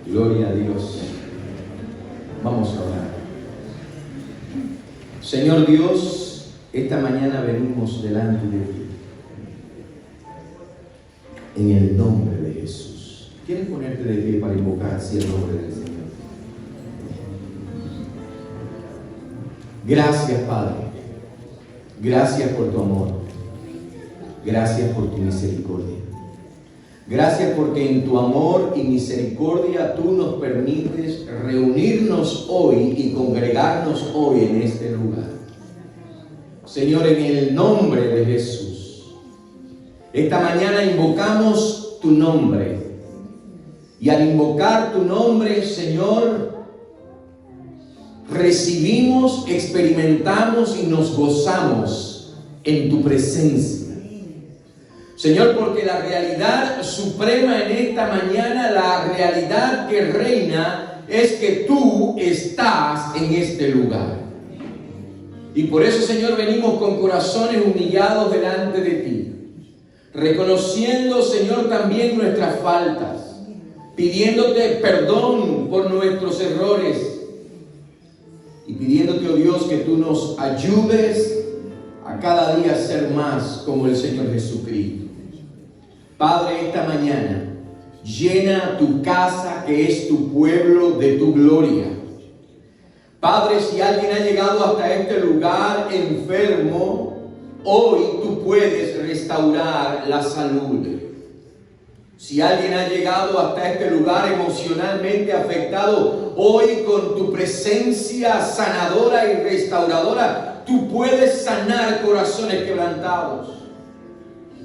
Gloria a Dios. Vamos a orar. Señor Dios, esta mañana venimos delante de ti. En el nombre de Jesús. ¿Quieres ponerte de pie para invocar así el nombre del Señor? Gracias, Padre. Gracias por tu amor. Gracias por tu misericordia. Gracias porque en tu amor y misericordia tú nos permites reunirnos hoy y congregarnos hoy en este lugar. Señor, en el nombre de Jesús, esta mañana invocamos tu nombre. Y al invocar tu nombre, Señor, recibimos, experimentamos y nos gozamos en tu presencia. Señor, porque la realidad suprema en esta mañana, la realidad que reina, es que tú estás en este lugar. Y por eso, Señor, venimos con corazones humillados delante de ti, reconociendo, Señor, también nuestras faltas, pidiéndote perdón por nuestros errores y pidiéndote, oh Dios, que tú nos ayudes a cada día ser más como el Señor Jesucristo. Padre, esta mañana, llena tu casa, que es tu pueblo, de tu gloria. Padre, si alguien ha llegado hasta este lugar enfermo, hoy tú puedes restaurar la salud. Si alguien ha llegado hasta este lugar emocionalmente afectado, hoy con tu presencia sanadora y restauradora, tú puedes sanar corazones quebrantados.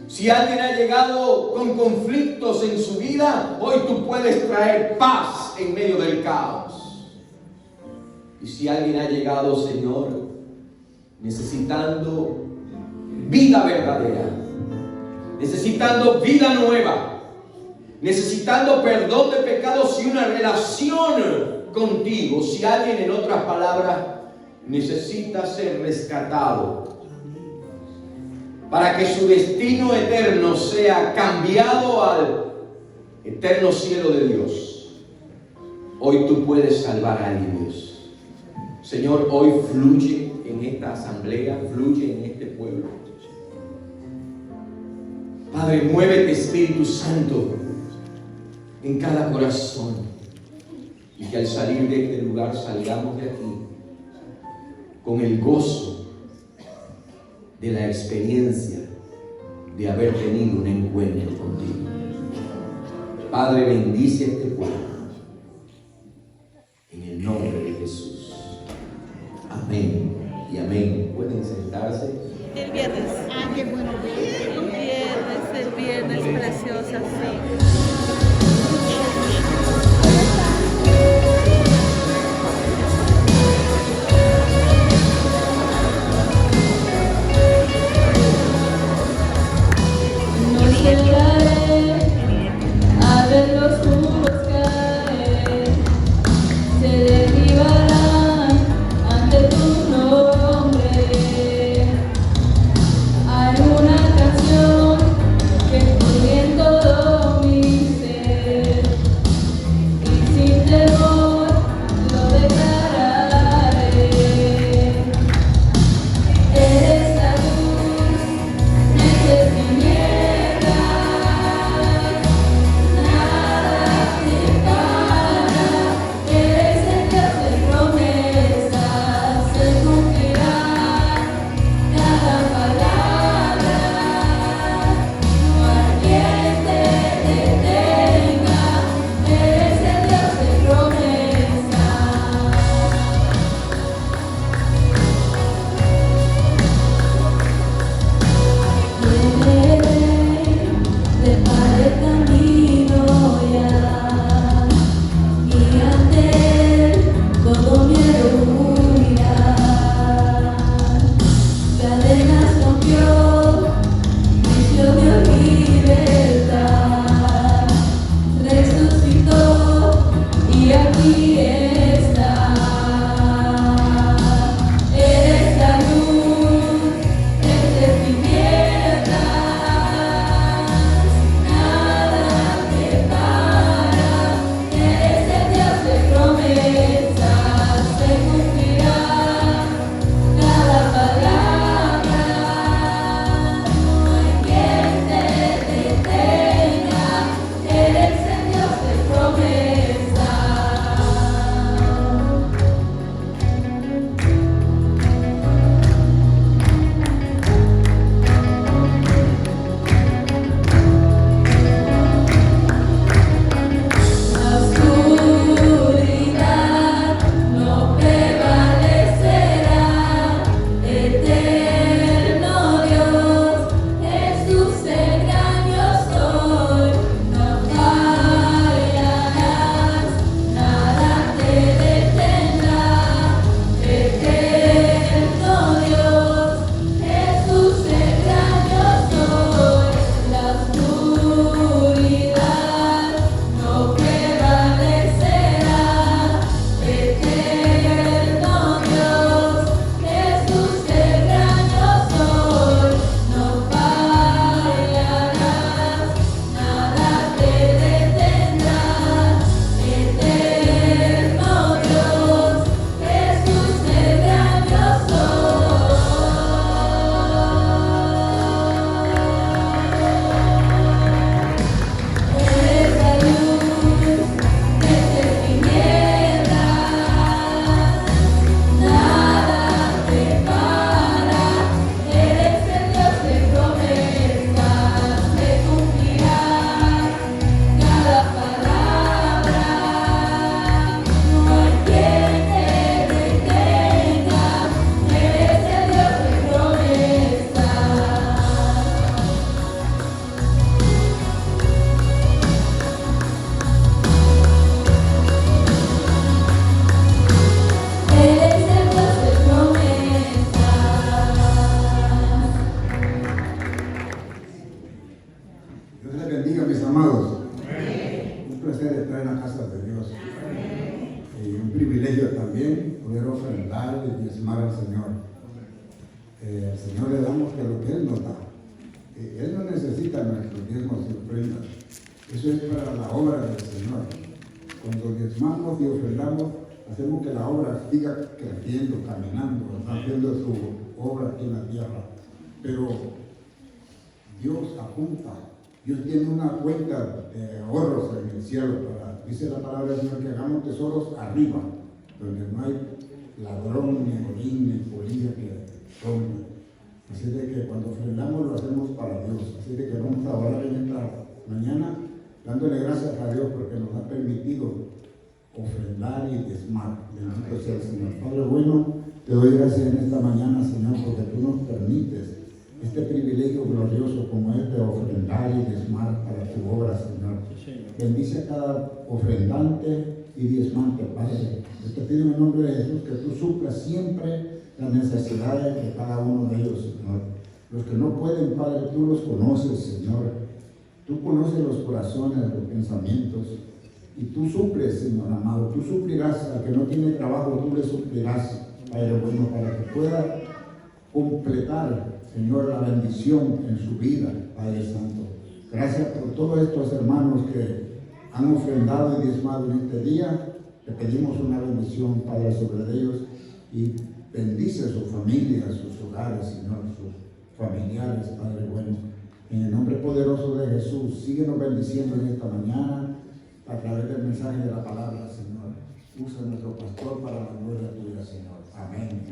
Si alguien ha llegado con conflictos en su vida, hoy tú puedes traer paz en medio del caos. Y si alguien ha llegado, Señor, necesitando vida verdadera, necesitando vida nueva, necesitando perdón de pecados y una relación contigo, si alguien, en otras palabras, necesita ser rescatado, para que su destino eterno sea cambiado al eterno cielo de Dios, hoy tú puedes salvar a alguien, Dios. Señor, hoy fluye en esta asamblea, fluye en este pueblo. Padre, muévete, Espíritu Santo, en cada corazón, y que al salir de este lugar salgamos de aquí con el gozo de la experiencia de haber tenido un encuentro contigo. Padre, bendice a este pueblo en el nombre de Jesús. Amén y amén. Pueden sentarse. El viernes. Ah, qué bueno. El viernes preciosa, sí. Llegaré a verlos buscar. placer estar en la casa de Dios. Un privilegio también poder ofrendar y diezmar al Señor. Al Señor le damos que lo que Él nos da. Él no necesita nuestros diezmos y ofrendas. Eso es para la obra del Señor. Cuando diezmamos y ofrendamos, hacemos que la obra siga creciendo, caminando, haciendo su obra aquí en la tierra. Pero Dios apunta, Dios tiene una cuenta de ahorros en el cielo. Dice la palabra del Señor que hagamos tesoros arriba, donde no hay ladrón, ni orín, ni polilla que rompe. Así de que cuando ofrendamos lo hacemos para Dios. Así de que vamos a orar en esta mañana, dándole gracias a Dios porque nos ha permitido ofrendar y diezmar. Bendito sea el Señor. Padre bueno, te doy gracias en esta mañana, Señor, porque tú nos permites este privilegio glorioso como es de ofrendar y diezmar para tu obra, Señor. Bendice a cada ofrendante y diezmante, Padre. Yo te pido en el nombre de Jesús que tú suplas siempre las necesidades de cada uno de ellos, Señor. Los que no pueden, Padre, tú los conoces, Señor. Tú conoces los corazones, los pensamientos. Y tú suples, Señor amado. Tú suplirás al que no tiene trabajo, tú le suplirás, Padre bueno, para que pueda completar, Señor, la bendición en su vida, Padre Santo. Gracias por todos estos hermanos que han ofrendado y diezmado en este día. Te pedimos una bendición, Padre, sobre ellos y bendice a sus familias, sus hogares, Señor, sus familiares, Padre bueno. En el nombre poderoso de Jesús, síguenos bendiciendo en esta mañana a través del mensaje de la palabra, Señor. Usa a nuestro pastor para la gloria tuya, Señor. Amén.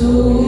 Soy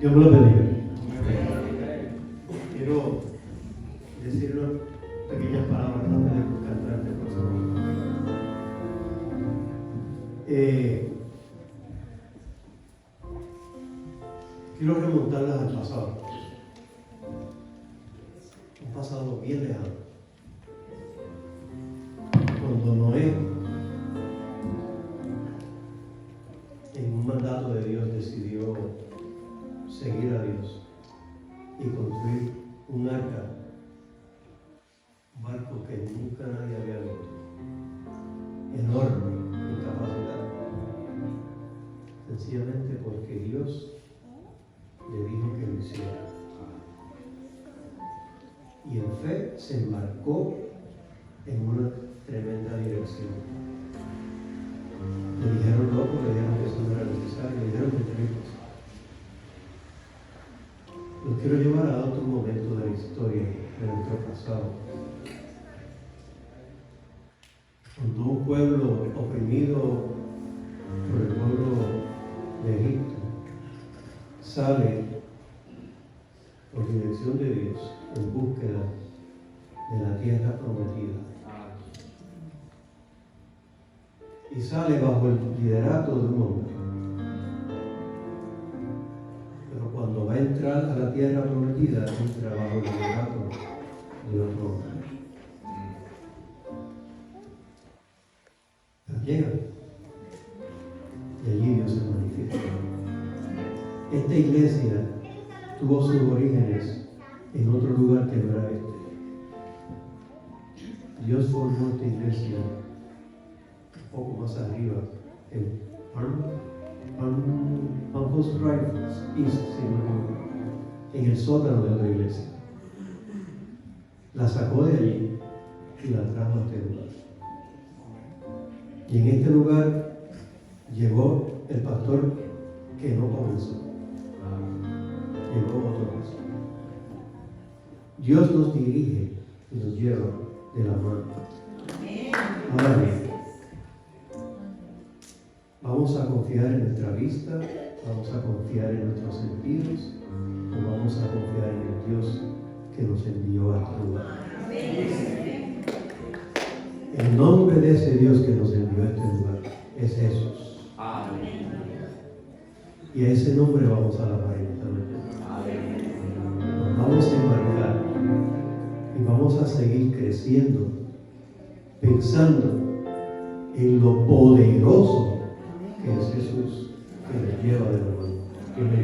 Dios me lo bendiga. Quiero decir unas pequeñas palabras antes de cantar el próximo. Quiero remontarlas al pasado. Un pasado bien lejano. Cuando Noé, en un mandato de Dios, decidió seguir a Dios y construir un arca, un barco que nunca nadie había visto, enorme en capacidad, sencillamente porque Dios le dijo que lo hiciera. Y en fe se embarcó en una tremenda dirección. Le dijeron loco, le dijeron que eso no era necesario, le dijeron que tenía que hacer. Los quiero llevar a otro momento de la historia de nuestro pasado. Cuando un pueblo oprimido por el pueblo de Egipto sale por dirección de Dios en búsqueda de la tierra prometida. Y sale bajo el liderato de un hombre. Pero cuando va a entrar a la tierra prometida, entra bajo el liderato de otro hombre. Pero llega. Y allí Dios se manifiesta. Esta iglesia tuvo sus orígenes en otro lugar que no era este. Dios formó esta iglesia un poco más arriba, en Palmos Rifles East, en el sótano de otra iglesia. La sacó de allí y la trajo a este lugar. Y en este lugar llegó el pastor que no comenzó. Llegó otro pastor. Dios nos dirige y nos lleva de la mano. Ahora bien, ¿vamos a confiar en nuestra vista? ¿Vamos a confiar en nuestros sentidos? ¿O vamos a confiar en el Dios que nos envió a este lugar? El nombre de ese Dios que nos envió a este lugar es Jesús. Y a ese nombre vamos a alabar inmediatamente. Nos vamos a embarcar y vamos a seguir creciendo, pensando en lo poderoso que es Jesús, que nos lleva de la mano. Amén.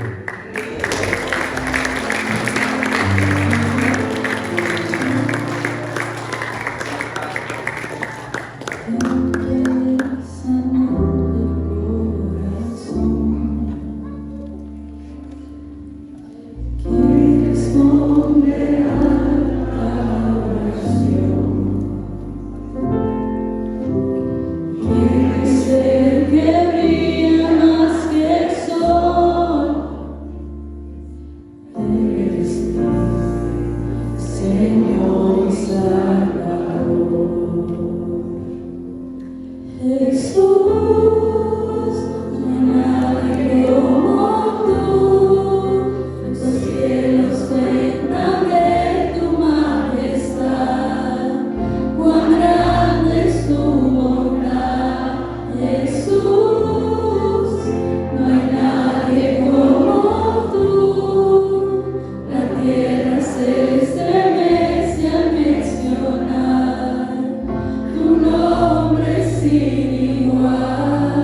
Tu nombre sin igual.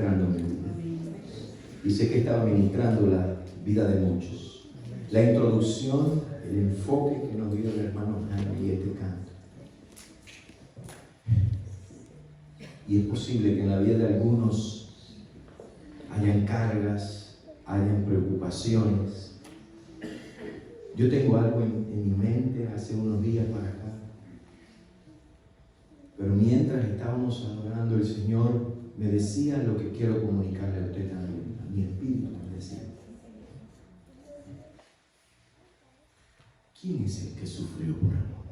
ministrando mi vida. Y sé que estaba ministrando la vida de muchos. La introducción, el enfoque que nos dio el hermano Jaime y este canto. Y es posible que en la vida de algunos hayan cargas, hayan preocupaciones. Yo tengo algo en mi mente hace unos días para acá. Pero mientras estábamos adorando, el Señor me decía lo que quiero comunicarle a usted también, a mi espíritu me decía. ¿Quién es el que sufrió por amor?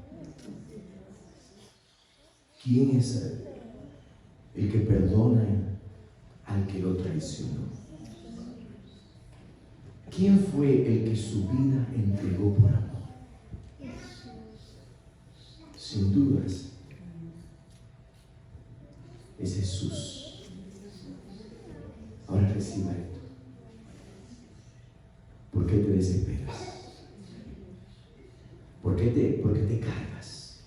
¿Quién es el que perdona al que lo traicionó? ¿Quién fue el que su vida entregó por amor? Sin dudas, es Jesús. Ahora reciba esto. ¿Por qué te desesperas? ¿Por qué te cargas?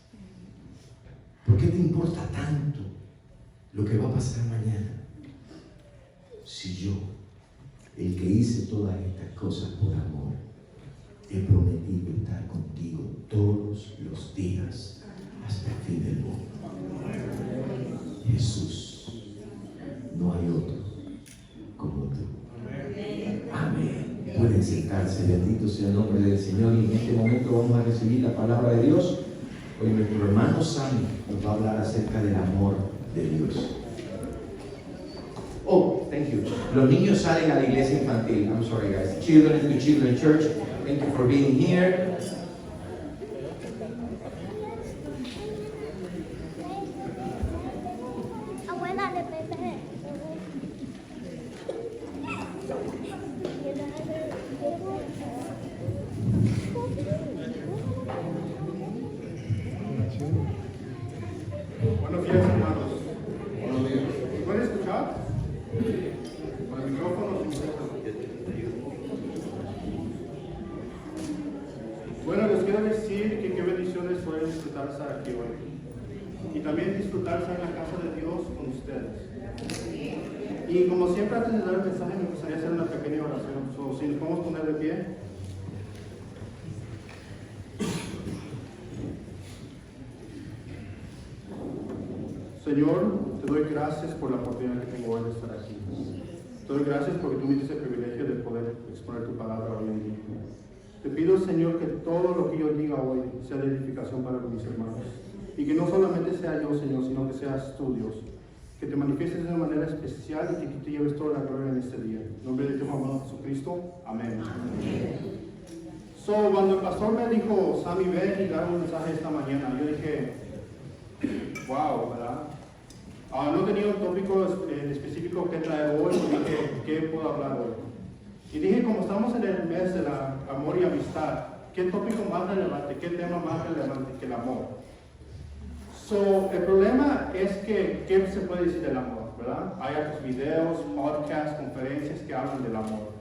¿Por qué te importa tanto lo que va a pasar mañana? Si yo, el que hice todas estas cosas por amor, he prometido estar contigo todos los días hasta el fin del mundo. Jesús, no hay otro como tú. Amén. Pueden sentarse, bendito sea el nombre del Señor. Y en este momento vamos a recibir la palabra de Dios. Hoy nuestro hermano Sammy nos va a hablar acerca del amor de Dios. Oh, thank you. Los niños salen a la iglesia infantil. I'm sorry, guys. Children to Children Church. Thank you for being here. Abuela de Pepe. Buenos días, hermanos. Buenos días. ¿Me pueden escuchar? Con el micrófono. Bueno, les quiero decir que qué bendiciones fue disfrutar estar aquí hoy. Y también disfrutar estar en la casa de Dios con ustedes. Y como siempre, antes de dar el mensaje, me gustaría hacer una pequeña oración. So, si nos podemos poner de pie. Señor, te doy gracias por la oportunidad que tengo hoy de estar aquí. Te doy gracias porque tú me diste el privilegio de poder exponer tu palabra hoy en día. Te pido, Señor, que todo lo que yo diga hoy sea de edificación para mis hermanos. Y que no solamente sea yo, Señor, sino que seas tú, Dios. Que te manifiestes de una manera especial y que te lleves toda la gloria en este día. En nombre de tu amado Jesucristo. Amén. Cuando el pastor me dijo, Sammy, ven y dar un mensaje esta mañana, yo dije, wow, ¿verdad? No tenía un tópico en específico que traer hoy, dije, ¿qué puedo hablar hoy? Y dije, como estamos en el mes del amor y amistad, ¿qué tópico más relevante, qué tema más relevante que el amor? El problema es que, ¿qué se puede decir del amor, verdad? Hay otros videos, podcasts, conferencias que hablan del amor.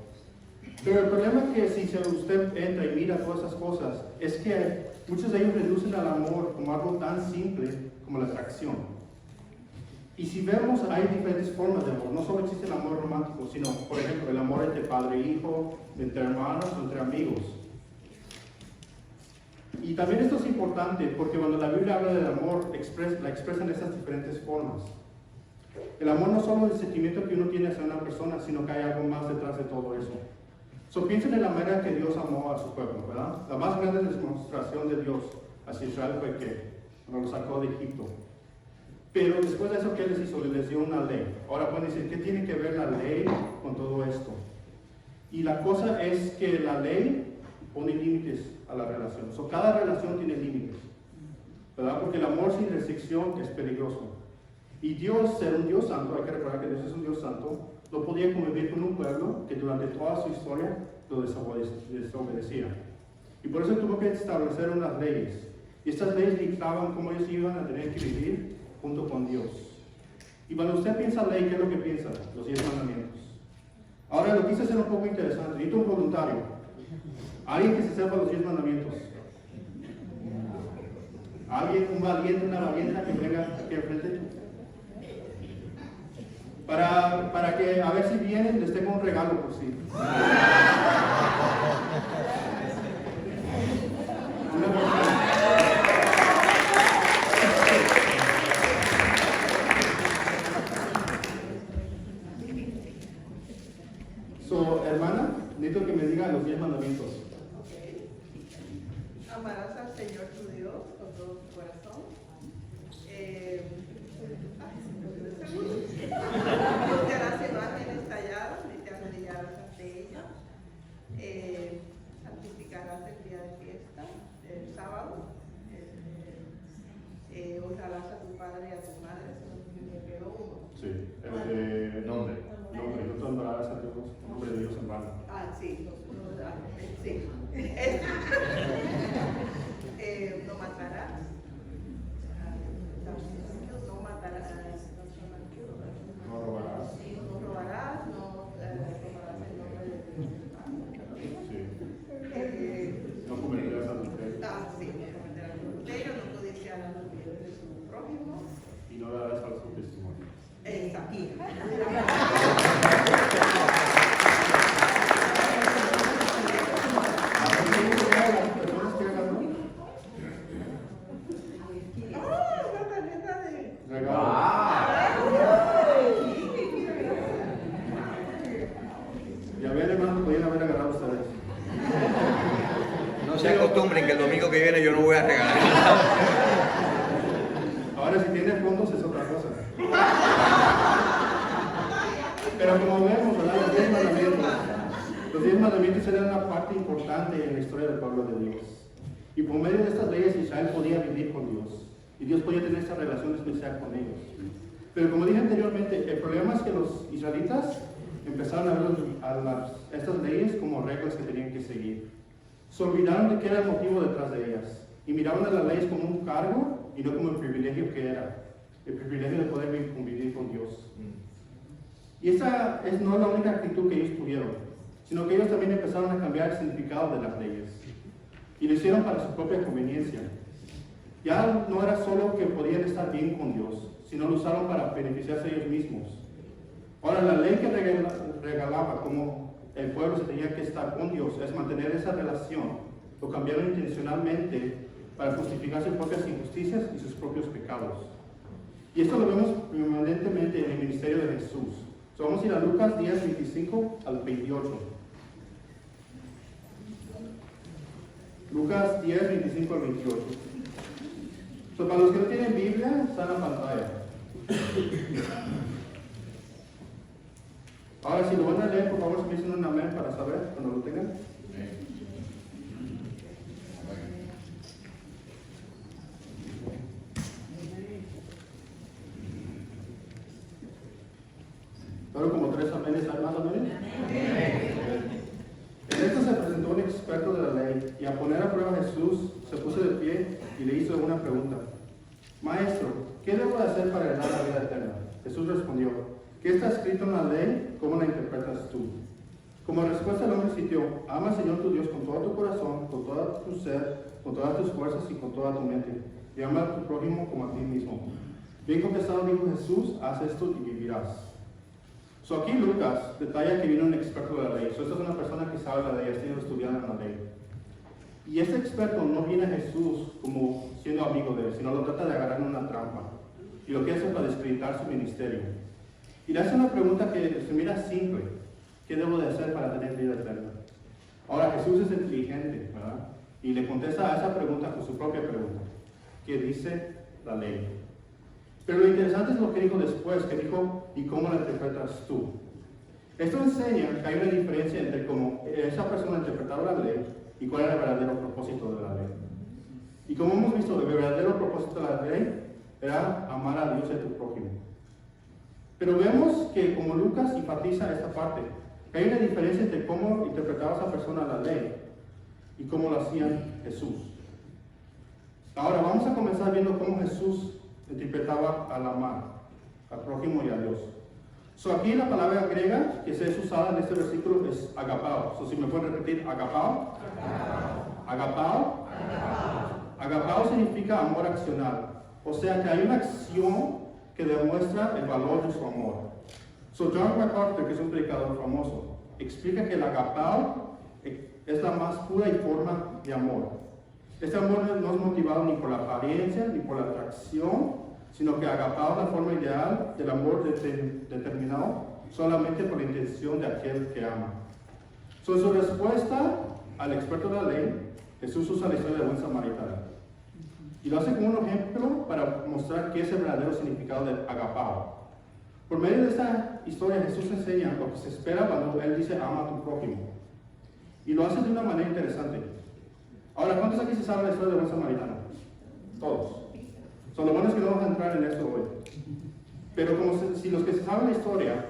Pero el problema es que si usted entra y mira todas esas cosas, es que muchos de ellos reducen al amor como algo tan simple como la atracción. Y si vemos, hay diferentes formas de amor. No solo existe el amor romántico, sino, por ejemplo, el amor entre padre e hijo, entre hermanos o entre amigos. Y también esto es importante porque cuando la Biblia habla del amor, la expresa en esas diferentes formas. El amor no solo es el sentimiento que uno tiene hacia una persona, sino que hay algo más detrás de todo eso. Piensen en la manera que Dios amó a su pueblo, ¿verdad? La más grande demostración de Dios hacia Israel fue que cuando lo sacó de Egipto. Pero después de eso, ¿qué les hizo? Les dio una ley. Ahora pueden decir, ¿qué tiene que ver la ley con todo esto? Y la cosa es que la ley pone límites a la relación. Cada relación tiene límites, ¿verdad? Porque el amor sin restricción es peligroso. Y Dios, ser un Dios santo, hay que recordar que Dios es un Dios santo, no podía convivir con un pueblo que durante toda su historia lo desobedecía. Y por eso tuvo que establecer unas leyes. Y estas leyes dictaban cómo ellos iban a tener que vivir junto con Dios. Y cuando usted piensa ley, ¿qué es lo que piensa? Los 10 mandamientos. Ahora lo quise hacer un poco interesante. Necesito un voluntario. Alguien que se sepa los 10 mandamientos. Alguien, un valiente, una valienta que venga aquí al frente. para que a ver si vienen les tengo un regalo por sí. Hermana, necesito que me diga los 10 mandamientos. Amarás al Señor tu Dios con todo tu corazón. No te harás imágenes talladas ni te arrodillarás ante ellas. Santificarás el día de fiesta, el sábado. Honrarás a tu padre y a tu madre. Sí, nombre. No te honrarás a Dios, nombre de Dios en vano. Sí. Sí. No matarás. No matarás. No robarás. No robarás. No tomarás el nombre de Dios. Sí. No cometerás adulterio. Sí, no cometerás adulterio, no codiciarás los bienes de su prójimo. Y no darás falso testimonio. Exacto. Ya ven, hermano, podían haber agarrado ustedes. No se acostumbren que el domingo que viene yo no voy a regalar. Ahora, si tiene fondos es otra cosa. Pero como vemos, ¿verdad? Los 10 mandamientos eran una parte importante en la historia del pueblo de Dios. Y por medio de estas leyes Israel podía vivir con Dios. Y Dios podía tener esa relación especial con ellos. Pero como dije anteriormente, el problema es que los israelitas empezaron a ver estas leyes como reglas que tenían que seguir. Se olvidaron de qué era el motivo detrás de ellas. Y miraban a las leyes como un cargo y no como el privilegio que era. El privilegio de poder convivir con Dios. Y esa no es la única actitud que ellos tuvieron, sino que ellos también empezaron a cambiar el significado de las leyes. Y lo hicieron para su propia conveniencia. Ya no era solo que podían estar bien con Dios, sino lo usaron para beneficiarse ellos mismos. Ahora, la ley que regalaba como el pueblo se tenía que estar con Dios, es mantener esa relación, lo cambiaron intencionalmente para justificar sus propias injusticias y sus propios pecados. Y esto lo vemos permanentemente en el ministerio de Jesús. Vamos a ir a Lucas 10, 25 al 28. Lucas 10, 25 al 28. Para los que no tienen Biblia, está en la pantalla. Ahora, si lo van a leer, por favor, me dicen un amén para saber cuando lo tengan. Pero como 3 amenes, ¿hay más amenes? En esto se presentó un experto de la ley, y a poner a prueba a Jesús, se puso de pie y le hizo una pregunta. Maestro, ¿qué debo de hacer para heredar la vida eterna? Jesús respondió, ¿qué está escrito en la ley? ¿Cómo la interpretas tú? Como respuesta el hombre citó, ama al Señor tu Dios con todo tu corazón, con todo tu ser, con todas tus fuerzas y con toda tu mente. Y ama a tu prójimo como a ti mismo. Bien contestado dijo Jesús, haz esto y vivirás. Aquí Lucas detalla que viene un experto de la ley. Esta es una persona que sabe la ley, ha sido estudiando en la ley. Y este experto no viene a Jesús como siendo amigo de él, sino lo trata de agarrar en una trampa. Y lo que hace para desacreditar su ministerio. Y le hace una pregunta que se mira simple. ¿Qué debo de hacer para tener vida eterna? Ahora Jesús es inteligente, ¿verdad? Y le contesta a esa pregunta con su propia pregunta. ¿Qué dice la ley? Pero lo interesante es lo que dijo después, que dijo, ¿y cómo la interpretas tú? Esto enseña que hay una diferencia entre cómo esa persona interpretaba la ley y cuál era el verdadero propósito de la ley. Y como hemos visto, el verdadero propósito de la ley era amar a Dios y a tu prójimo. Pero vemos que como Lucas enfatiza esta parte, que hay una diferencia entre cómo interpretaba esa persona la ley y cómo lo hacía Jesús. Ahora vamos a comenzar viendo cómo Jesús interpretaba al amar al prójimo y a Dios. Aquí la palabra griega que se es usada en este versículo es agapao. Si me pueden repetir, agapao. Agapao. Agapao significa amor accional. O sea que hay una acción que demuestra el valor de su amor. So John MacArthur, que es un predicador famoso, explica que el agapao es la más pura y forma de amor. Este amor no es motivado ni por la apariencia ni por la atracción, sino que agapao es la forma ideal del amor determinado solamente por la intención de aquel que ama. So, en su respuesta al experto de la ley, Jesús usa la historia del buen samaritano. Y lo hace como un ejemplo para mostrar qué es el verdadero significado del agapao. Por medio de esta historia, Jesús enseña lo que se espera cuando Él dice ama a tu prójimo. Y lo hace de una manera interesante. Ahora, ¿cuántos aquí se saben la historia del buen samaritano? Todos. Son lo bueno es que no vamos a entrar en esto hoy. Pero como si los que se saben la historia,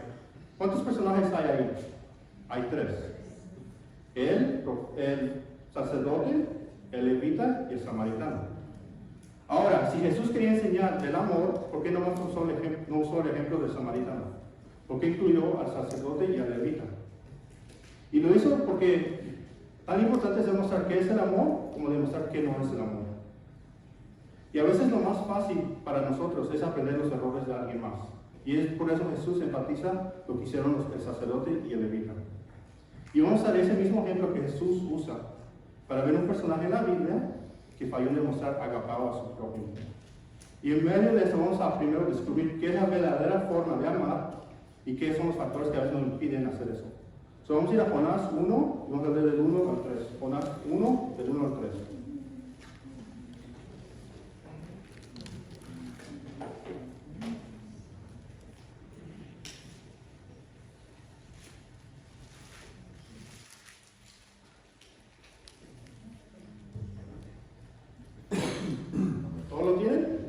¿cuántos personajes hay ahí? Hay 3. El sacerdote, el levita y el samaritano. Ahora, si Jesús quería enseñar el amor, ¿por qué no usó el ejemplo del samaritano? ¿Por qué incluyó al sacerdote y al levita? Y lo hizo porque tan importante es demostrar qué es el amor como demostrar qué no es el amor. Y a veces lo más fácil para nosotros es aprender los errores de alguien más. Y es por eso Jesús enfatiza lo que hicieron el sacerdote y el levita. Y vamos a ver ese mismo ejemplo que Jesús usa para ver un personaje en la Biblia que falló en demostrar agapao a su prójimo. Y en medio de eso vamos a primero descubrir qué es la verdadera forma de amar y qué son los factores que a veces nos impiden hacer eso. So, vamos a ir a Jonás 1 y vamos a leer del 1 al 3. Jonás 1, del 1 al 3. ¿Todos lo tienen?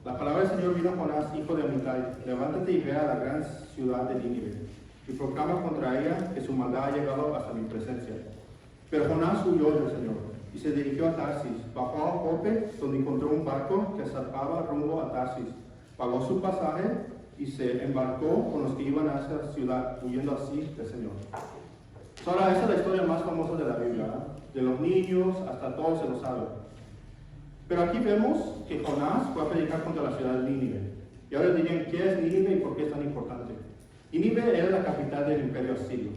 La palabra del Señor vino a Jonás, hijo de Amitai: levántate y ve a la gran ciudad de Nínive, y proclama contra ella que su maldad ha llegado hasta mi presencia. Pero Jonás huyó del Señor, y se dirigió a Tarsis, bajó a Jope, donde encontró un barco que zarpaba rumbo a Tarsis, pagó su pasaje, y se embarcó con los que iban a esa ciudad, huyendo así del Señor. Ahora, esa es la historia más famosa de la Biblia, ¿eh? De los niños hasta todos se lo saben. Pero aquí vemos que Jonás fue a predicar contra la ciudad de Nínive. Y ahora dirían, ¿qué es Nínive y por qué es tan importante? Nínive era la capital del imperio asirio.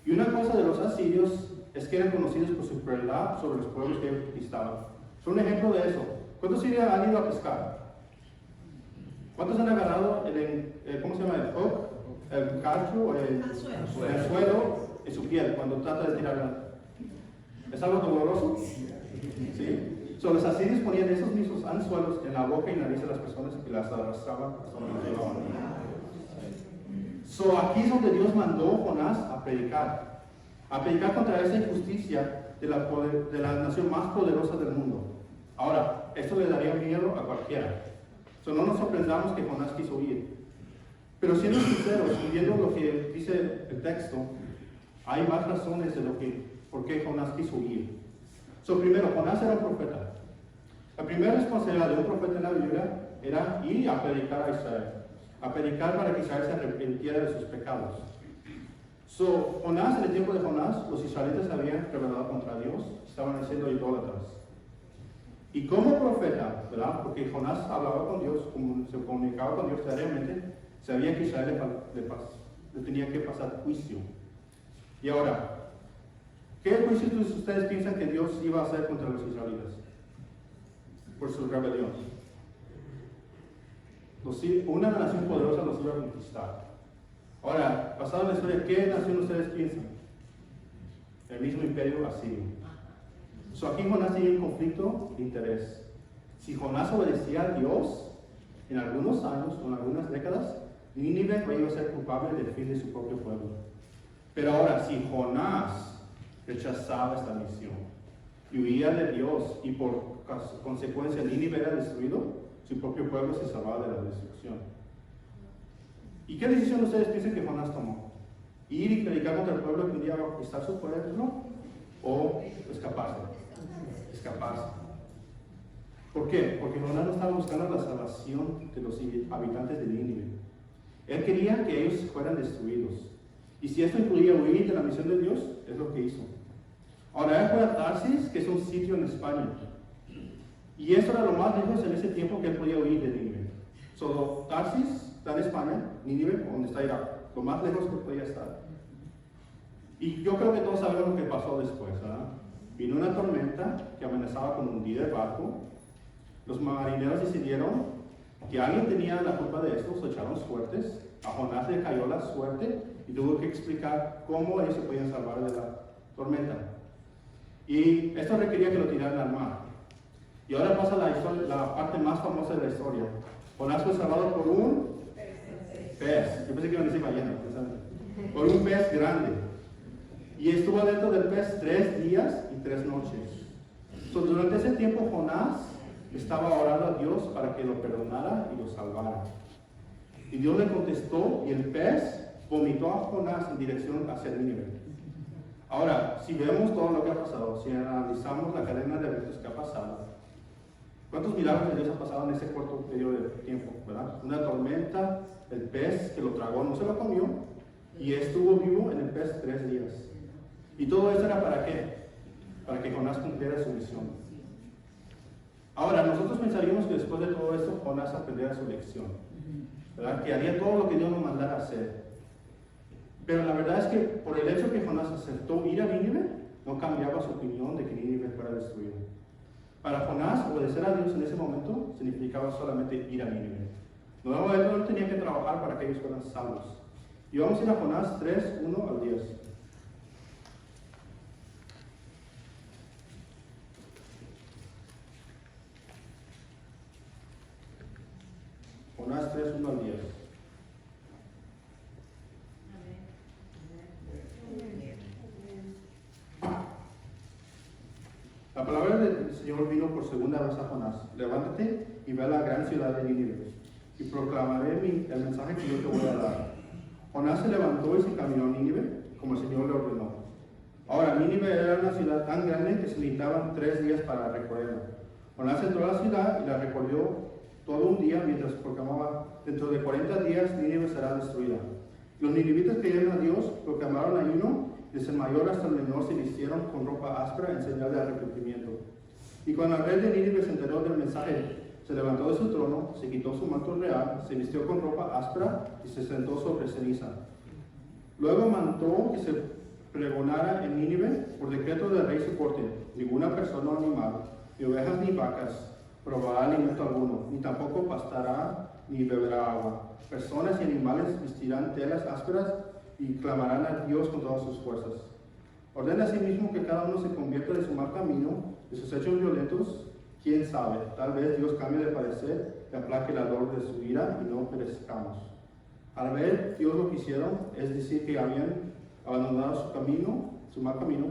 Y una cosa de los asirios es que eran conocidos por su crueldad sobre los pueblos que conquistaban. Son un ejemplo de eso. ¿Cuántos han ido a pescar? ¿Cuántos han agarrado ¿cómo se llama? El hook, el cacho, el anzuelo en su piel cuando trata de tirarla? ¿Es algo doloroso? Sí. Los asirios ponían esos mismos anzuelos en la boca y nariz de las personas y las arrastraban hasta donde las llevaban. Aquí es donde Dios mandó a Jonás a predicar contra esa injusticia de la nación más poderosa del mundo. Ahora, esto le daría miedo a cualquiera. No nos sorprendamos que Jonás quiso huir. Pero siendo sinceros, y viendo lo que dice el texto, hay más razones de por qué Jonás quiso huir. Primero, Jonás era un profeta. La primera responsabilidad de un profeta en la Biblia era ir a predicar a Israel, a predicar para que Israel se arrepintiera de sus pecados. Jonás, en el tiempo de Jonás, los israelitas se habían rebelado contra Dios, estaban siendo idólatras. Y como profeta, ¿verdad? Porque Jonás hablaba con Dios, se comunicaba con Dios diariamente, sabía que Israel le tenía que pasar juicio. Y ahora, ¿qué juicio ustedes piensan que Dios iba a hacer contra los israelitas? Por su rebelión. Una nación poderosa los iba a conquistar. Ahora, basado en la historia, ¿qué nación ustedes piensan? El mismo imperio asirio. Aquí Jonás tenía un conflicto de interés. Si Jonás obedecía a Dios, en algunos años o en algunas décadas, Nínive iba a ser culpable del fin de su propio pueblo. Pero ahora, si Jonás rechazaba esta misión y huía de Dios y por consecuencia Nínive era destruido, su propio pueblo se salvaba de la destrucción. ¿Y qué decisión ustedes piensan que Jonás tomó? ¿Ir y predicar contra el pueblo que un día va a conquistar su pueblo? ¿O escaparse? ¿Por qué? Porque Jonás no estaba buscando la salvación de los habitantes de Nínive. Él quería que ellos fueran destruidos. Y si esto incluía huir de la misión de Dios, es lo que hizo. Ahora él fue a Tarsis, que es un sitio en España. Y eso era lo más lejos en ese tiempo que él podía huir de Nínive. Tarsis está en España, Nínive, donde está Irak, lo más lejos que podía estar. Y yo creo que todos sabemos lo que pasó después, ¿verdad? Vino una tormenta que amenazaba con hundir el barco. Los marineros decidieron que alguien tenía la culpa de esto, se echaron suertes. A Jonás le cayó la suerte y tuvo que explicar cómo ellos se podían salvar de la tormenta. Y esto requería que lo tiraran al mar. Y ahora pasa la parte más famosa de la historia. Jonás fue salvado por un pez. Yo pensé que iban a decir ballena, por un pez grande. Y estuvo dentro del pez 3 días y 3 noches. Entonces, durante ese tiempo Jonás estaba orando a Dios para que lo perdonara y lo salvara. Y Dios le contestó y el pez vomitó a Jonás en dirección hacia Nínive. Ahora, si vemos todo lo que ha pasado, si analizamos la cadena de eventos que ha pasado, ¿cuántos milagros de Dios ha pasado en ese corto periodo de tiempo? ¿Verdad? Una tormenta, el pez que lo tragó, no se lo comió, y estuvo vivo en el pez 3 días. ¿Y todo eso era para qué? Para que Jonás cumpliera su misión. Ahora, nosotros pensaríamos que después de todo esto, Jonás aprendiera su lección, ¿verdad? Que haría todo lo que Dios nos mandara hacer. Pero la verdad es que por el hecho que Jonás aceptó ir a Nínive, no cambiaba su opinión de que Nínive fuera destruido. Para Jonás, obedecer a Dios en ese momento significaba solamente ir a Nínive. No, él no tenía que trabajar para que ellos fueran salvos. Y vamos a ir a Jonás 3, 1 al 10. Jonás 3, 1 al 10. La palabra del Señor vino por segunda vez a Jonás. Levántate y ve a la gran ciudad de Nínive, y proclamaré el mensaje que yo te voy a dar. Jonás se levantó y se caminó a Nínive, como el Señor le ordenó. Ahora, Nínive era una ciudad tan grande que se necesitaban 3 días para recorrerla. Jonás entró a la ciudad y la recorrió todo un día mientras proclamaba: dentro de 40 días Nínive será destruida. Los ninivitas creyeron a Dios, proclamaron ayuno, desde el mayor hasta el menor se vistieron con ropa áspera en señal de arrepentimiento. Y cuando el rey de Nínive se enteró del mensaje, se levantó de su trono, se quitó su manto real, se vistió con ropa áspera y se sentó sobre ceniza. Luego mandó que se pregonara en Nínive, por decreto del rey su corte: ninguna persona o animal, ni ovejas ni vacas, probará alimento alguno, ni tampoco pastará ni beberá agua. Personas y animales vestirán telas ásperas y clamarán a Dios con todas sus fuerzas. Ordena asimismo que cada uno se convierta de su mal camino, de sus hechos violentos. Quién sabe, tal vez Dios cambie de parecer y aplaque el ardor de su ira y no perezcamos. Al ver Dios lo que hicieron, es decir, que habían abandonado su camino, su mal camino,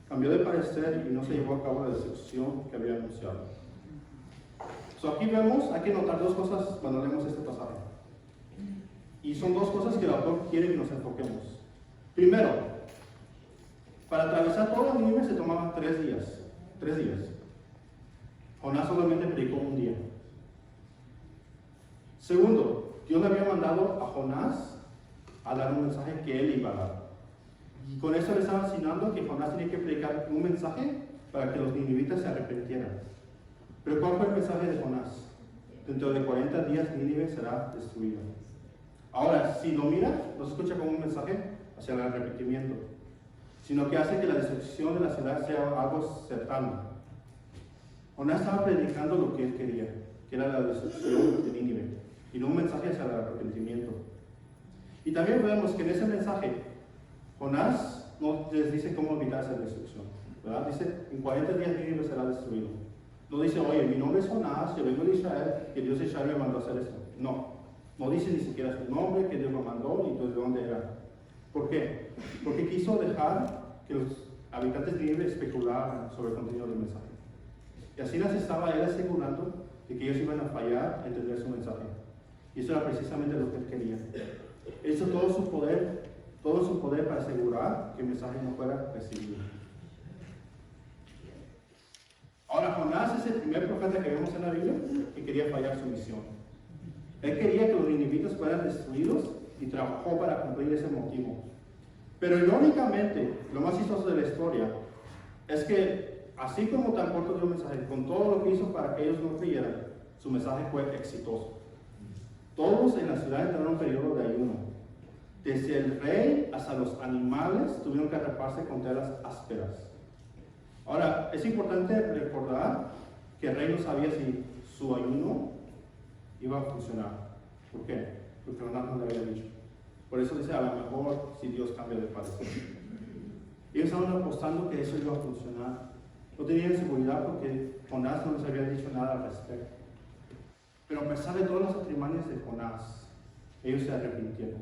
cambió de parecer y no se llevó a cabo la destrucción que había anunciado. Aquí vemos, hay que notar 2 cosas cuando leemos este pasaje. Y son 2 cosas que el autor quiere que nos enfoquemos. Primero, para atravesar todo Nínive se tomaban 3 días. 3 días. Jonás solamente predicó un día. Segundo, Dios le había mandado a Jonás a dar un mensaje que él iba a dar. Y con eso le estaba enseñando que Jonás tenía que predicar un mensaje para que los ninivitas se arrepintieran. Pero ¿cuál fue el mensaje de Jonás? Dentro de 40 días Nínive será destruido. Ahora, si lo mira, no se escucha como un mensaje hacia el arrepentimiento, sino que hace que la destrucción de la ciudad sea algo cercano. Jonás estaba predicando lo que él quería, que era la destrucción de Nínive, y no un mensaje hacia el arrepentimiento. Y también vemos que en ese mensaje, Jonás no les dice cómo evitar esa destrucción, ¿verdad? Dice, en 40 días Nínive será destruido. No dice, oye, mi nombre es Jonás, yo vengo de Israel, que Dios de Israel me mandó a hacer esto. No dice ni siquiera su nombre, que Dios lo mandó, ni de dónde era. ¿Por qué? Porque quiso dejar que los habitantes de Nínive especularan sobre el contenido del mensaje. Y así les estaba él asegurando de que ellos iban a fallar en entender su mensaje. Y eso era precisamente lo que él quería. Él hizo todo su poder para asegurar que el mensaje no fuera recibido. Ahora, Jonás es el primer profeta que vemos en la Biblia que quería fallar su misión. Él quería que los ninivitas fueran destruidos y trabajó para cumplir ese motivo. Pero irónicamente, lo más chistoso de la historia es que, así como tan corto dio un mensaje, con todo lo que hizo para que ellos no creyeran, su mensaje fue exitoso. Todos en la ciudad entraron en un periodo de ayuno. Desde el rey hasta los animales tuvieron que atraparse con telas ásperas. Ahora, es importante recordar que el rey no sabía si su ayuno iba a funcionar. ¿Por qué? Porque Jonás no le había dicho. Por eso dice, a lo mejor si Dios cambia de parecer. Ellos estaban apostando que eso iba a funcionar. No tenían seguridad porque Jonás no les había dicho nada al respecto. Pero a pesar de todas las artimañas de Jonás, ellos se arrepintieron.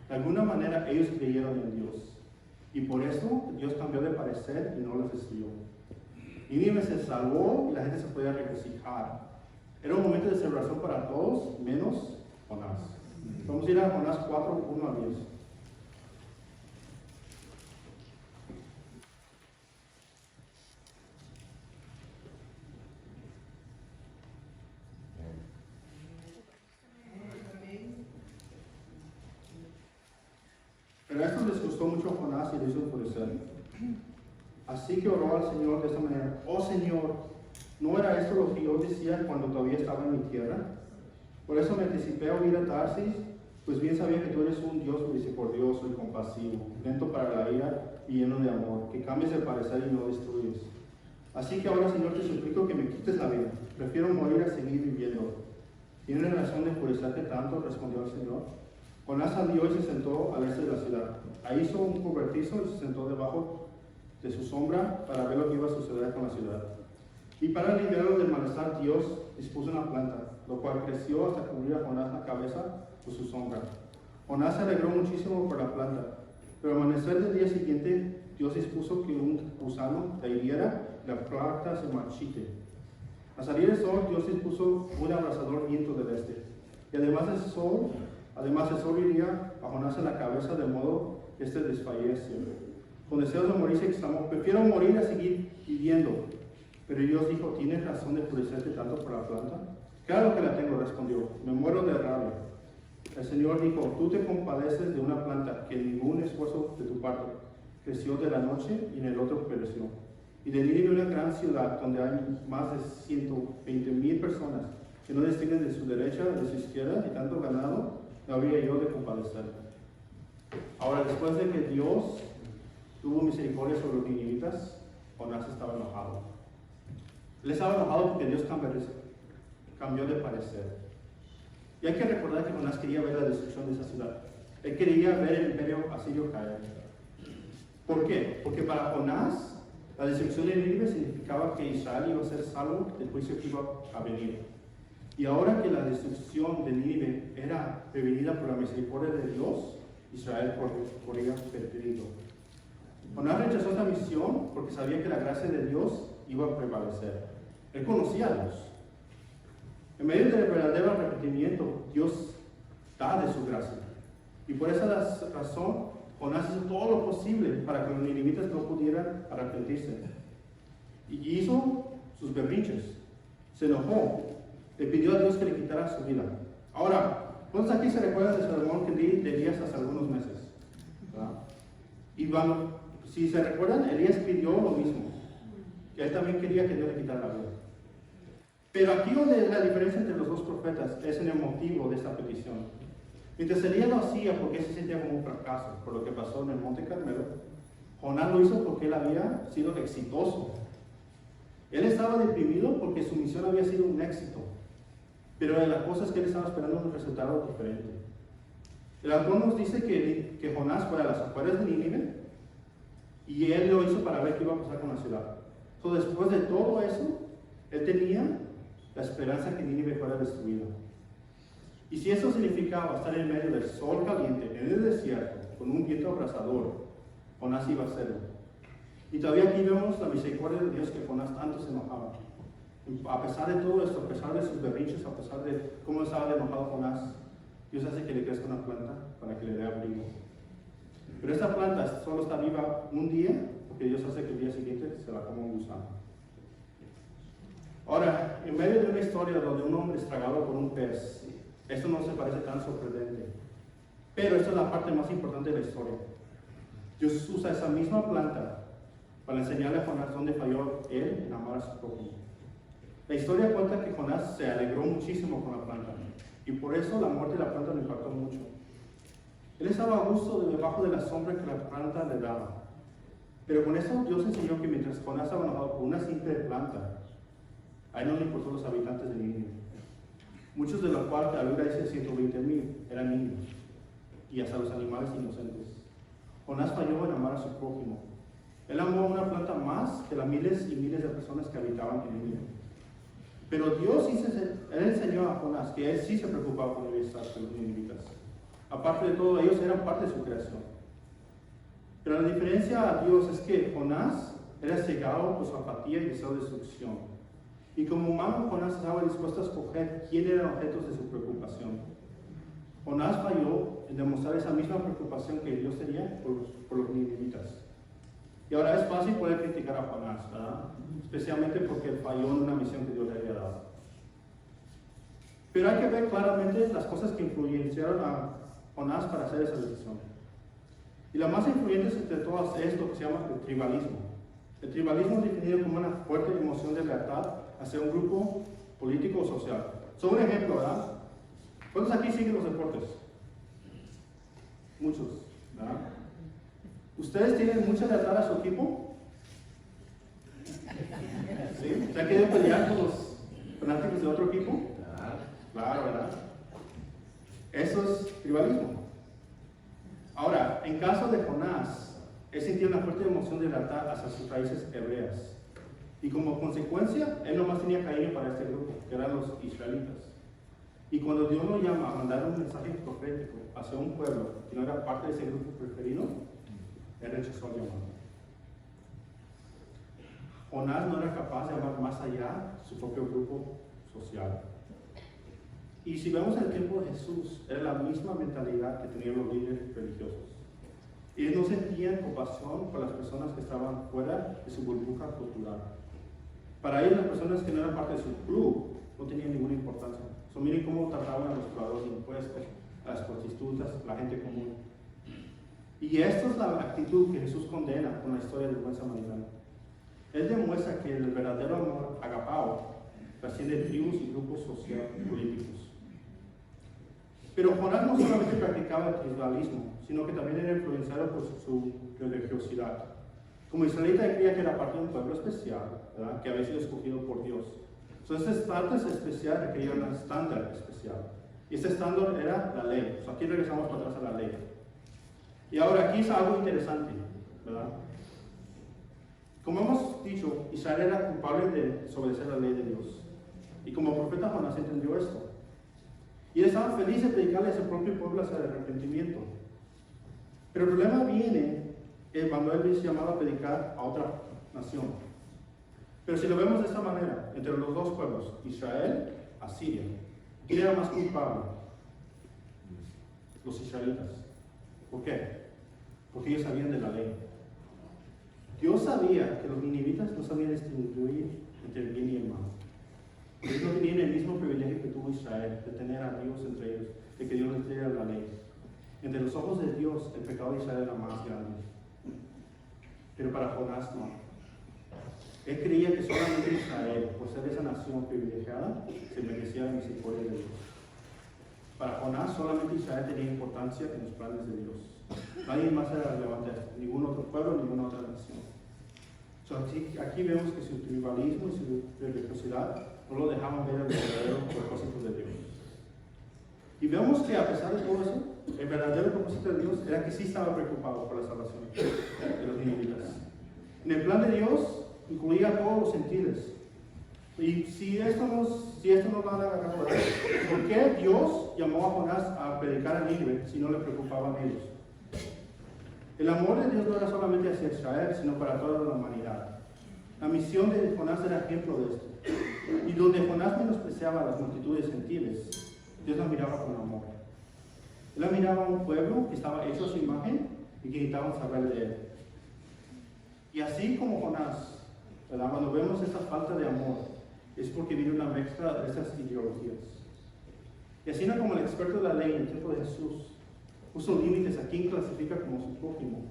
De alguna manera ellos creyeron en Dios. Y por eso Dios cambió de parecer y no los destruyó. Nínive se salvó y la gente se podía regocijar. Era un momento de celebración para todos, menos Jonás. Vamos a ir a Jonás 4, 1 a 10. Pero esto les gustó mucho a Jonás y le hizo enfurecer. Así que oró al Señor de esta manera: oh Señor, ¿no era esto lo que yo decía cuando todavía estaba en mi tierra? Por eso me anticipé a oír a Tarsis, pues bien sabía que tú eres un Dios misericordioso y compasivo, lento para la ira y lleno de amor, que cambies de parecer y no destruyes. Así que ahora, Señor, te suplico que me quites la vida. Prefiero morir a seguir viviendo. ¿Tienes razón de enfurecerte tanto?, respondió el Señor. Jonás salió y se sentó al este de la ciudad. Ahí hizo un cobertizo y se sentó debajo de su sombra para ver lo que iba a suceder con la ciudad. Y para aliviarlo del malestar, Dios dispuso una planta, lo cual creció hasta cubrir a Jonás la cabeza con su sombra. Jonás se alegró muchísimo por la planta, pero al amanecer del día siguiente, Dios dispuso que un gusano la hiriera y la planta se marchite. Al salir el sol, Dios dispuso un abrasador viento del este. Y además el sol iría a Jonás en la cabeza, de modo que este desfallece. Con deseos de morir se exclamó: prefiero morir a seguir viviendo. Pero Dios dijo: ¿tienes razón de enfurecerte tanto por la planta? Claro que la tengo, respondió, me muero de rabia. El Señor dijo: tú te compadeces de una planta que ningún esfuerzo de tu parte creció de la noche y en el otro pereció. Y de Nínive, una gran ciudad donde hay más de 120,000 personas que no distinguen de su derecha de su izquierda y tanto ganado, no habría yo de compadecer. Ahora, después de que Dios tuvo misericordia sobre los ninivitas, Jonás estaba enojado. Él estaba enojado porque Dios cambió de parecer. Y hay que recordar que Jonás quería ver la destrucción de esa ciudad. Él quería ver el imperio asirio caer. ¿Por qué? Porque para Jonás la destrucción de Nínive significaba que Israel iba a ser salvo del juicio que iba a venir. Y ahora que la destrucción de Nínive era prevenida por la misericordia de Dios, Israel corría perdido. Jonás rechazó esta misión porque sabía que la gracia de Dios iba a prevalecer. Él conocía a Dios. En medio del verdadero arrepentimiento, Dios da de su gracia. Y por esa razón, Jonás hizo todo lo posible para que los ninivitas no pudieran arrepentirse. Y hizo sus berrinches. Se enojó. Le pidió a Dios que le quitara su vida. Ahora, ¿cuántos aquí se recuerdan del sermón que di de Elías hace algunos meses? ¿Verdad? Y bueno, si se recuerdan, Elías pidió lo mismo. Que él también quería que Dios le quitara la vida. Pero aquí donde la diferencia entre los dos profetas es en el motivo de esta petición. Mientras Elías lo hacía porque él se sentía como un fracaso por lo que pasó en el Monte Carmelo, Jonás lo hizo porque él había sido exitoso. Él estaba deprimido porque su misión había sido un éxito. Pero la cosa es que él estaba esperando un resultado diferente. El autor nos dice que Jonás fue a las afueras de Nínive y él lo hizo para ver qué iba a pasar con la ciudad. Entonces, después de todo eso, él tenía la esperanza que Nínive fuera destruida. Y si eso significaba estar en medio del sol caliente, en el desierto, con un viento abrasador, Jonás iba a hacerlo. Y todavía aquí vemos la misericordia de Dios, que Jonás tanto se enojaba. A pesar de todo esto, a pesar de sus berrinches, a pesar de cómo estaba enojado Jonás, Dios hace que le crezca una planta para que le dé abrigo. Pero esta planta solo está viva un día, porque Dios hace que el día siguiente se la coma un gusano. Ahora, en medio de una historia donde un hombre es tragado por un pez, esto no se parece tan sorprendente. Pero esta es la parte más importante de la historia. Dios usa esa misma planta para enseñarle a Jonás dónde falló él en amar a su prójimo. La historia cuenta que Jonás se alegró muchísimo con la planta. y por eso la muerte de la planta le impactó mucho. Él estaba a gusto debajo de la sombra que la planta le daba. Pero con eso Dios enseñó que mientras Jonás estaba enojado por una simple planta, a él no le importó los habitantes de Nínive. Muchos de los cuales, la Biblia dice 120,000, eran niños, y hasta los animales inocentes. Jonás falló en amar a su prójimo. Él amó a una planta más que las miles y miles de personas que habitaban en Nínive. Pero Dios él enseñó a Jonás que él sí se preocupaba por el bienestar de los ninivitas. Aparte de todo, ellos eran parte de su creación. Pero la diferencia a Dios es que Jonás era cegado por su apatía y deseo de destrucción. Y como humano, Jonás estaba dispuesto a escoger quién eran objetos de su preocupación. Jonás falló en demostrar esa misma preocupación que Dios tenía por los ninivitas. Y ahora es fácil poder criticar a Jonás, ¿verdad? Especialmente porque falló en una misión que Dios le había dado. Pero hay que ver claramente las cosas que influenciaron a Jonás para hacer esa decisión. Y la más influyente entre todas es lo que se llama el tribalismo. El tribalismo es definido como una fuerte emoción de lealtad hacia un grupo político o social. Sobre un ejemplo, ¿verdad? ¿Cuántos aquí siguen los deportes? Muchos, ¿verdad? ¿Ustedes tienen mucha lealtad a su equipo? ¿Sí? ¿Se han querido pelear con los fanáticos de otro equipo? Claro, ¿verdad? Eso es tribalismo. Ahora, en caso de Jonás, él sentía una fuerte emoción de lealtad hacia sus raíces hebreas. Y como consecuencia, él nomás tenía cariño para este grupo, que eran los israelitas. Y cuando Dios lo llama a mandar un mensaje profético hacia un pueblo que no era parte de ese grupo preferido, él rechazó el llamado. Jonás no era capaz de amar más allá su propio grupo social. Y si vemos el tiempo de Jesús, era la misma mentalidad que tenían los líderes religiosos. Ellos no sentían compasión por las personas que estaban fuera de su burbuja cultural. Para ellos, las personas que no eran parte de su club no tenían ninguna importancia. Miren cómo trataban a los cobradores de impuestos, a las prostitutas, a la gente común. Y esta es la actitud que Jesús condena con la historia del buen samaritano. Él demuestra que el verdadero amor agapao trasciende tribus y grupos sociales políticos. Pero Jonás no solamente practicaba el tribalismo, sino que también era influenciado por su religiosidad. Como israelita, él creía que era parte de un pueblo especial, ¿verdad?, que había sido escogido por Dios. Entonces, este estatus especial requería un estándar especial. Y este estándar era la ley. Aquí regresamos para atrás a la ley. Y ahora aquí es algo interesante, ¿verdad? Como hemos dicho, Israel era culpable de desobedecer la ley de Dios. Y como profeta Jonás entendió esto. Y él estaba feliz de predicarle a su propio pueblo hacia el arrepentimiento. Pero el problema viene cuando él es llamado a predicar a otra nación. Pero si lo vemos de esta manera, entre los dos pueblos, Israel, Asiria, ¿quién era más culpable? Los israelitas. ¿Por qué? Porque ellos sabían de la ley. Dios sabía que los ninivitas no sabían distinguir entre el bien y el mal. Ellos no tenían el mismo privilegio que tuvo Israel, de tener a Dios entre ellos, de que Dios les diera la ley. Entre los ojos de Dios, el pecado de Israel era más grande. Pero para Jonás no. Él creía que solamente Israel, por ser esa nación privilegiada, se merecía la misericordia de Dios. Para Jonás, solamente Israel tenía importancia en los planes de Dios. Nadie más era relevante a esto, ningún otro pueblo, ninguna otra nación. Aquí vemos que su tribalismo y su religiosidad no lo dejaban ver el verdadero propósito de Dios. Y vemos que a pesar de todo eso, el verdadero propósito de Dios era que sí estaba preocupado por la salvación de los ninivitas. En el plan de Dios incluía todos los sentidos. Y si esto no va a agarrar, ¿por qué Dios llamó a Jonás a predicar a Nínive si no le preocupaban ellos? El amor de Dios no era solamente hacia Israel, sino para toda la humanidad. La misión de Jonás era ejemplo de esto. Y donde Jonás menospreciaba a las multitudes gentiles, Dios la miraba con amor. Él la miraba a un pueblo que estaba hecho a su imagen y que necesitaban saber de él. Y así como Jonás, ¿verdad?, cuando vemos esta falta de amor, es porque viene una mezcla de estas ideologías. Y así como el experto de la ley en el tiempo de Jesús puso límites a quién clasifica como su prójimo.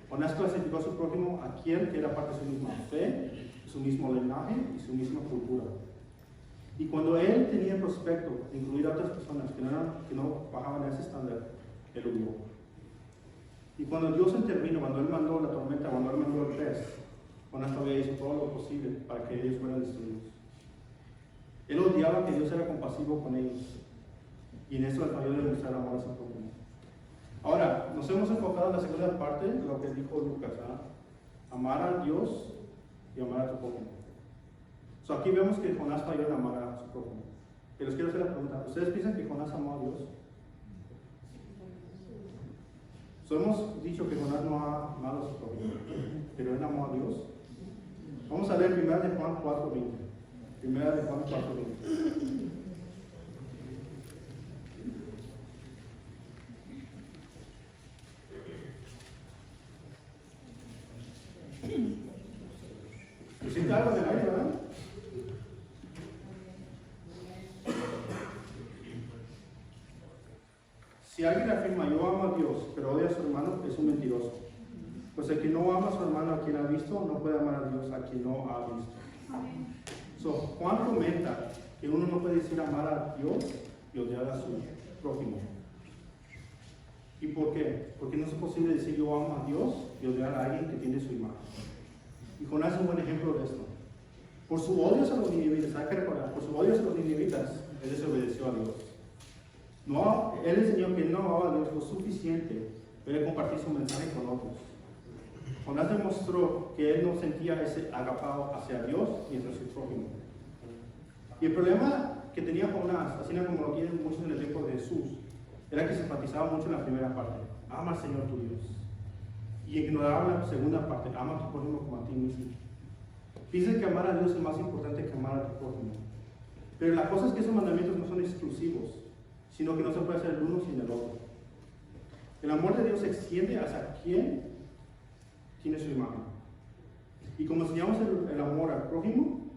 Jonás clasificó a su prójimo a quien que era parte de su misma fe, su mismo linaje y su misma cultura. Y cuando él tenía el prospecto de incluir a otras personas que no bajaban a ese estándar, él huyó. Y cuando Dios intervino, cuando él mandó la tormenta, cuando él mandó el pez, Jonás todavía hizo todo lo posible para que ellos fueran destruidos. Él odiaba que Dios era compasivo con ellos. Y en eso le falló de demostrar amor a su prójimo. Ahora, nos hemos enfocado en la segunda parte de lo que dijo Lucas, amar a Dios y amar a tu prójimo. Aquí vemos que Jonás falló en amar a su prójimo. Y les quiero hacer la pregunta, ¿ustedes piensan que Jonás amó a Dios? Hemos dicho que Jonás no ha amado a su prójimo, pero él amó a Dios. Vamos a leer 1 de Juan 4:20. 1 de Juan 4:20. ¿Sí algo del aire, verdad? Si alguien afirma yo amo a Dios, pero odia a su hermano, es un mentiroso. Pues el que no ama a su hermano a quien ha visto, no puede amar a Dios a quien no ha visto. Juan comenta que uno no puede decir amar a Dios y odiar a su prójimo. ¿Y por qué? Porque no es posible decir yo amo a Dios y odiar a alguien que tiene su imagen. Y Jonás es un buen ejemplo de esto. Por su odio a los ninivitas, hay que recordar, por su odio a los ninivitas, él desobedeció a Dios. No, él enseñó que no amaba a Dios lo suficiente para compartir su mensaje con otros. Jonás demostró que él no sentía ese agapado hacia Dios y hacia su prójimo. Y el problema que tenía Jonás, así como lo tienen muchos en el tiempo de Jesús, era que se enfatizaba mucho en la primera parte: ama al Señor tu Dios. Y ignoraba la segunda parte: ama a tu prójimo como a ti mismo. Piensa que amar a Dios es más importante que amar a tu prójimo. Pero la cosa es que esos mandamientos no son exclusivos, sino que no se puede hacer el uno sin el otro. El amor de Dios se extiende hacia quien tiene su imagen. Y como enseñamos el amor al prójimo,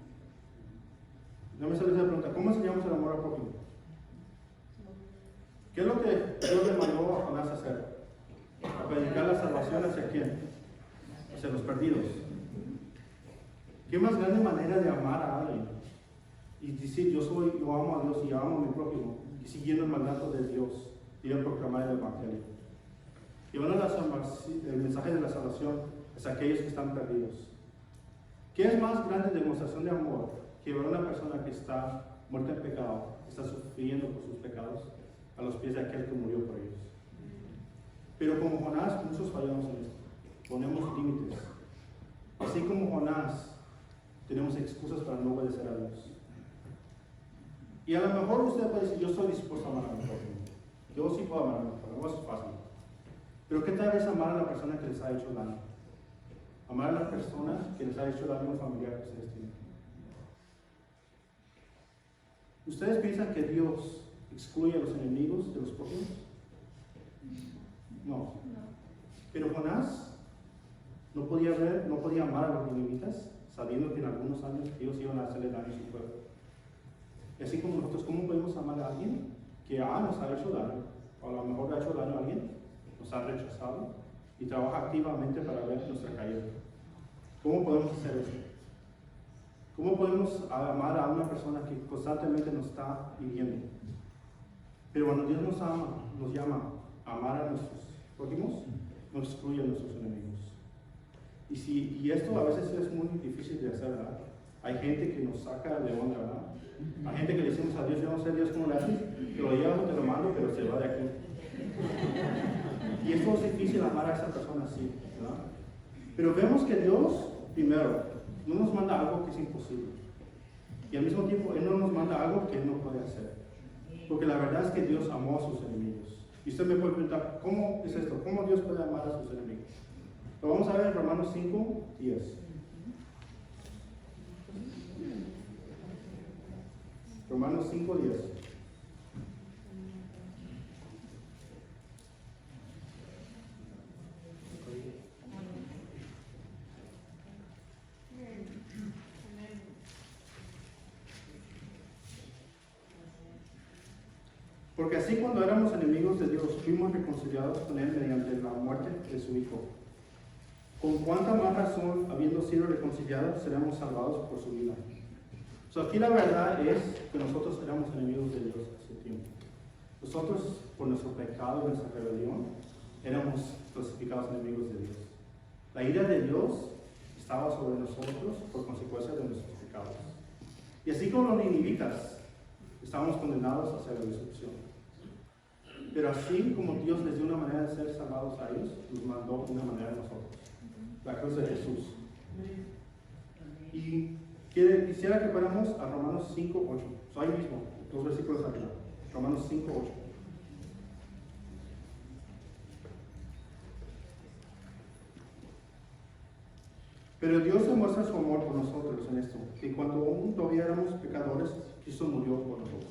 no me sale esa pregunta: ¿cómo enseñamos el amor al prójimo? ¿Qué es lo que Dios le mandó a Jonás a hacer? A predicar la salvación hacia quién? Hacia los perdidos. ¿Qué más grande manera de amar a alguien? Y decir yo amo a Dios y amo a mi prójimo, y siguiendo el mandato de Dios y de proclamar el Evangelio. Llevando el mensaje de la salvación hacia aquellos que están perdidos. ¿Qué es más grande demostración de amor que llevar a una persona que está muerta en pecado, que está sufriendo por sus pecados, a los pies de aquel que murió por ellos? Pero como Jonás, muchos fallamos en esto. Ponemos límites. Así como Jonás, tenemos excusas para no obedecer a Dios. Y a lo mejor usted puede decir: yo estoy dispuesto a amar a mi prójimo. Yo sí puedo amar a mi prójimo, eso es fácil. Pero ¿qué tal es amar a la persona que les ha hecho daño? Amar a la persona que les ha hecho daño a un familiar que ustedes tienen. ¿Ustedes piensan que Dios excluye a los enemigos de los prójimos? No. Pero Jonás no podía amar a los ninivitas, sabiendo que en algunos años ellos iban a hacerle daño a su pueblo. Y así como nosotros, ¿cómo podemos amar a alguien que nos ha hecho daño? O a lo mejor le ha hecho daño a alguien, nos ha rechazado y trabaja activamente para ver nuestra caída. ¿Cómo podemos hacer eso? ¿Cómo podemos amar a una persona que constantemente nos está hiriendo? Pero cuando Dios nos ama, nos llama a amar a nuestros prójimos, nos excluye a nuestros enemigos. Y esto a veces es muy difícil de hacer, ¿verdad? Hay gente que nos saca de onda, ¿verdad? Hay gente que le decimos a Dios: yo no sé, Dios, ¿cómo le haces? Te lo llevo, te lo mando, pero se va de aquí. Y esto es difícil, amar a esa persona así, ¿verdad? Pero vemos que Dios, primero, no nos manda algo que es imposible. Y al mismo tiempo, Él no nos manda algo que Él no puede hacer. Porque la verdad es que Dios amó a sus enemigos. Y usted me puede preguntar: ¿cómo es esto? ¿Cómo Dios puede amar a sus enemigos? Lo vamos a ver en Romanos 5:10. Romanos 5:10. Porque así, cuando éramos enemigos de Dios, fuimos reconciliados con Él mediante la muerte de su Hijo. Con cuánta más razón, habiendo sido reconciliados, seremos salvados por su vida. So, aquí la verdad es que nosotros éramos enemigos de Dios hace tiempo. Nosotros, por nuestro pecado y nuestra rebelión, éramos clasificados enemigos de Dios. La ira de Dios estaba sobre nosotros por consecuencia de nuestros pecados. Y así como los ninivitas, estábamos condenados hacia la destrucción. Pero así como Dios les dio una manera de ser salvados a ellos, nos mandó una manera a nosotros. La cruz de Jesús. Y quisiera que fuéramos a Romanos 5:8. So, ahí mismo, 2 versículos arriba. Romanos 5:8. Pero Dios demuestra su amor por nosotros en esto, que cuando aún todavía éramos pecadores, Cristo murió por nosotros.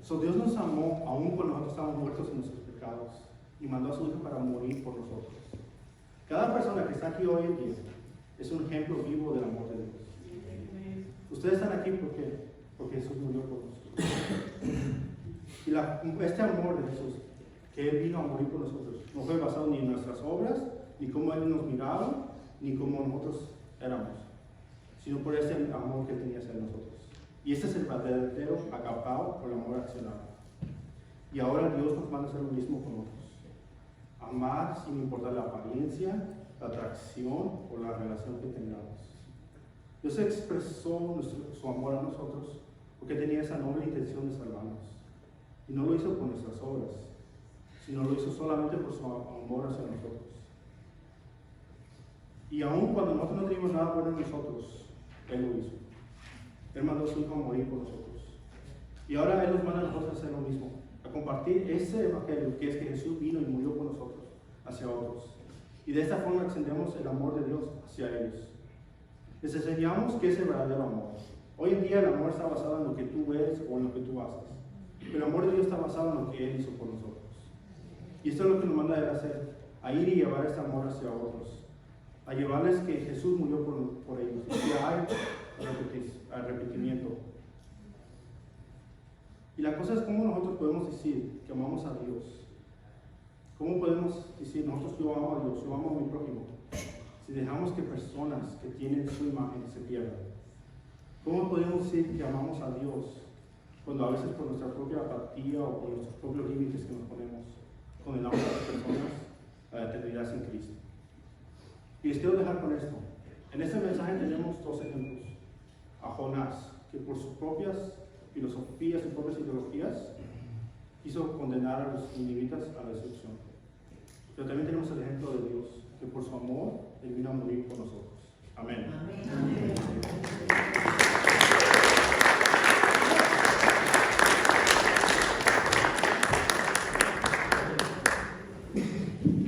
So, Dios nos amó aún cuando nosotros estábamos muertos en nuestros pecados y mandó a su Hijo para morir por nosotros. Cada persona que está aquí hoy en día es un ejemplo vivo del amor de Dios. Ustedes están aquí porque Jesús murió por nosotros. Y este amor de Jesús, que Él vino a morir por nosotros, no fue basado ni en nuestras obras, ni cómo Él nos miraba, ni cómo nosotros éramos, sino por ese amor que tenía hacia nosotros. Y este es el verdadero agapao, por el amor accionado. Y ahora Dios nos manda a hacer lo mismo con nosotros. Amar sin importar la apariencia, la atracción o la relación que tengamos. Dios expresó su amor a nosotros porque tenía esa noble intención de salvarnos. Y no lo hizo por nuestras obras, sino lo hizo solamente por su amor hacia nosotros. Y aun cuando nosotros no teníamos nada bueno en nosotros, Él lo hizo. Él mandó a su Hijo a morir por nosotros. Y ahora Él nos manda a nosotros a hacer lo mismo, a compartir ese evangelio que es que Jesús vino y murió por nosotros, hacia otros. Y de esta forma extendemos el amor de Dios hacia ellos. Les enseñamos qué es el verdadero amor. Hoy en día el amor está basado en lo que tú eres o en lo que tú haces. Pero el amor de Dios está basado en lo que Él hizo por nosotros. Y esto es lo que nos manda a Él hacer, a ir y llevar este amor hacia otros. A llevarles que Jesús murió por ellos. Y que hay arrepentimiento. Y la cosa es cómo nosotros podemos decir que amamos a Dios. ¿Cómo podemos decir nosotros yo amo a Dios, yo amo a mi prójimo? Si dejamos que personas que tienen su imagen se pierdan. ¿Cómo podemos decir que amamos a Dios cuando a veces por nuestra propia apatía o por nuestros propios límites que nos ponemos condenamos a las personas a la eternidad sin Cristo? Y les quiero dejar con esto. En este mensaje tenemos 2 ejemplos. A Jonás, que por sus propias filosofías y propias ideologías quiso condenar a los ninivitas a la destrucción. Pero también tenemos el ejemplo de Dios, que por su amor Él vino a morir por nosotros. Amén. Amén.